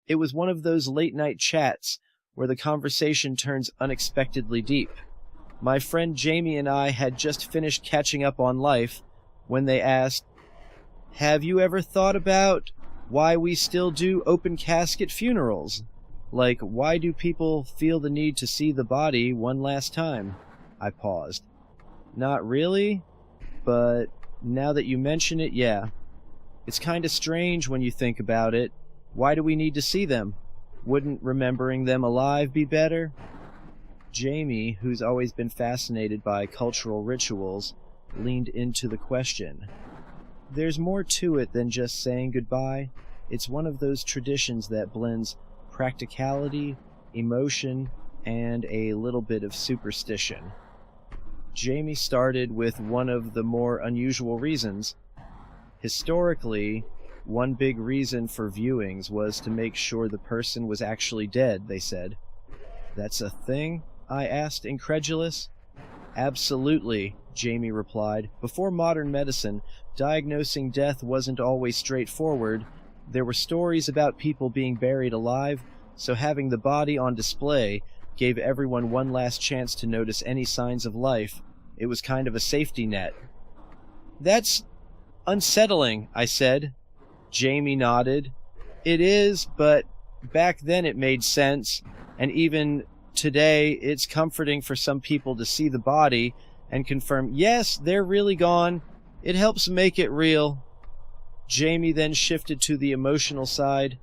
It was one of those late-night chats where the conversation turns unexpectedly deep. My friend Jamie and I had just finished catching up on life when they asked, "Have you ever thought about why we still do open-casket funerals? Like, why do people feel the need to see the body one last time?" I paused. "Not really, but now that you mention it, yeah. It's kinda strange when you think about it. Why do we need to see them? Wouldn't remembering them alive be better?" Jamie, who's always been fascinated by cultural rituals, leaned into the question. "There's more to it than just saying goodbye. It's one of those traditions that blends practicality, emotion, and a little bit of superstition." Jamie started with one of the more unusual reasons. Historically, one big reason for viewings was to make sure the person was actually dead, they said. "That's a thing?" I asked, incredulous. "Absolutely," Jamie replied. "Before modern medicine, diagnosing death wasn't always straightforward. There were stories about people being buried alive, so having the body on display gave everyone one last chance to notice any signs of life. It was kind of a safety net." "That's unsettling," I said. Jamie nodded. "It is, but back then it made sense, and even today it's comforting for some people to see the body and confirm, yes, they're really gone. It helps make it real." Jamie then shifted to the emotional side.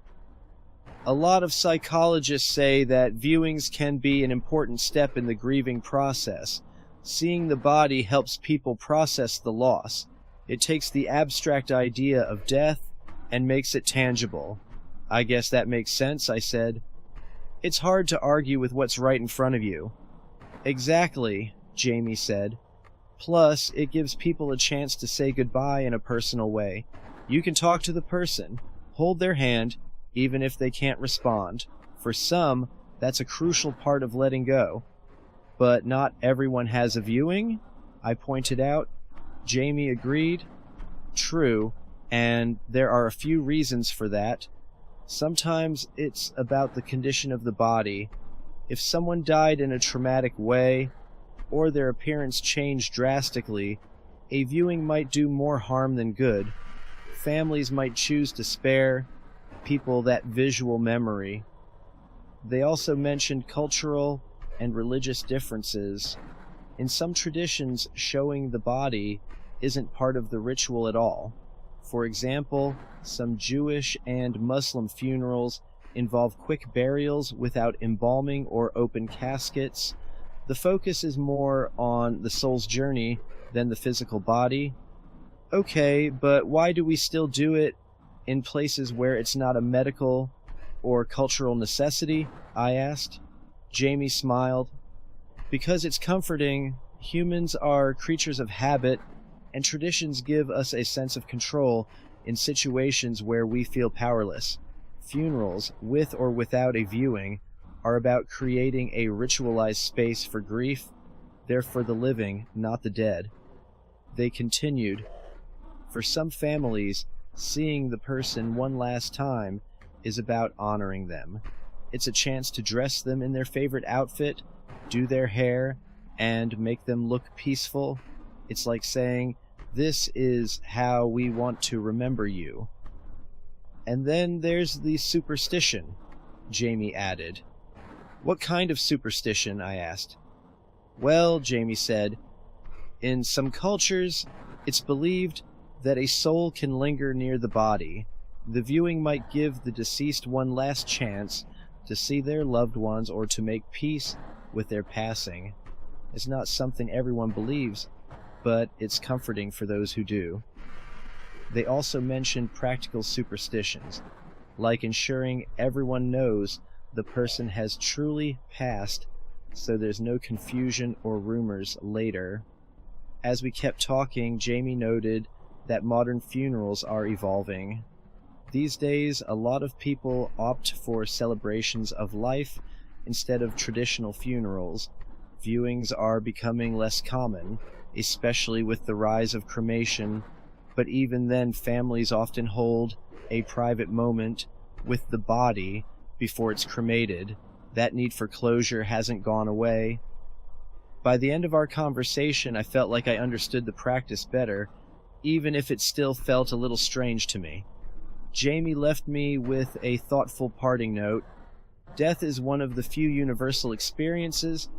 "A lot of psychologists say that viewings can be an important step in the grieving process. Seeing the body helps people process the loss. It takes the abstract idea of death and makes it tangible." "I guess that makes sense," I said. "It's hard to argue with what's right in front of you." "Exactly," Jamie said. "Plus, it gives people a chance to say goodbye in a personal way. You can talk to the person, hold their hand, even if they can't respond. For some, that's a crucial part of letting go." "But not everyone has a viewing?" I pointed out. Jamie agreed. "True, and there are a few reasons for that. Sometimes it's about the condition of the body. If someone died in a traumatic way, or their appearance changed drastically, a viewing might do more harm than good. Families might choose to spare people that visual memory." They also mentioned cultural and religious differences. In some traditions, showing the body isn't part of the ritual at all. For example, some Jewish and Muslim funerals involve quick burials without embalming or open caskets. The focus is more on the soul's journey than the physical body. "Okay, but why do we still do it in places where it's not a medical or cultural necessity?" I asked. Jamie smiled. "Because it's comforting. Humans are creatures of habit, and traditions give us a sense of control in situations where we feel powerless. Funerals, with or without a viewing, are about creating a ritualized space for grief. They're for the living, not the dead." They continued, "For some families, seeing the person one last time is about honoring them. It's a chance to dress them in their favorite outfit, do their hair, and make them look peaceful. It's like saying, 'This is how we want to remember you.'" "And then there's the superstition," Jamie added. "What kind of superstition?" I asked. "Well," Jamie said, "in some cultures, it's believed that a soul can linger near the body. The viewing might give the deceased one last chance to see their loved ones or to make peace with their passing. It's not something everyone believes, but it's comforting for those who do." They also mentioned practical superstitions, like ensuring everyone knows the person has truly passed so there's no confusion or rumors later. As we kept talking, Jamie noted that modern funerals are evolving. These days, a lot of people opt for celebrations of life instead of traditional funerals. Viewings are becoming less common, especially with the rise of cremation, but even then families often hold a private moment with the body before it's cremated. That need for closure hasn't gone away. By the end of our conversation, I felt like I understood the practice better, even if it still felt a little strange to me. Jamie left me with a thoughtful parting note. Death is one of the few universal experiences,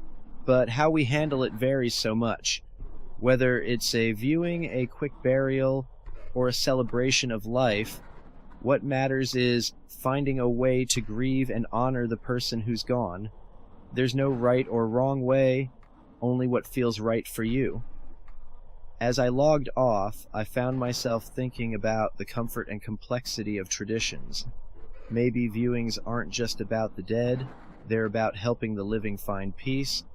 but how we handle it varies so much. Whether it's a viewing, a quick burial, or a celebration of life, what matters is finding a way to grieve and honor the person who's gone. There's no right or wrong way, only what feels right for you. As I logged off, I found myself thinking about the comfort and complexity of traditions. Maybe viewings aren't just about the dead, they're about helping the living find peace,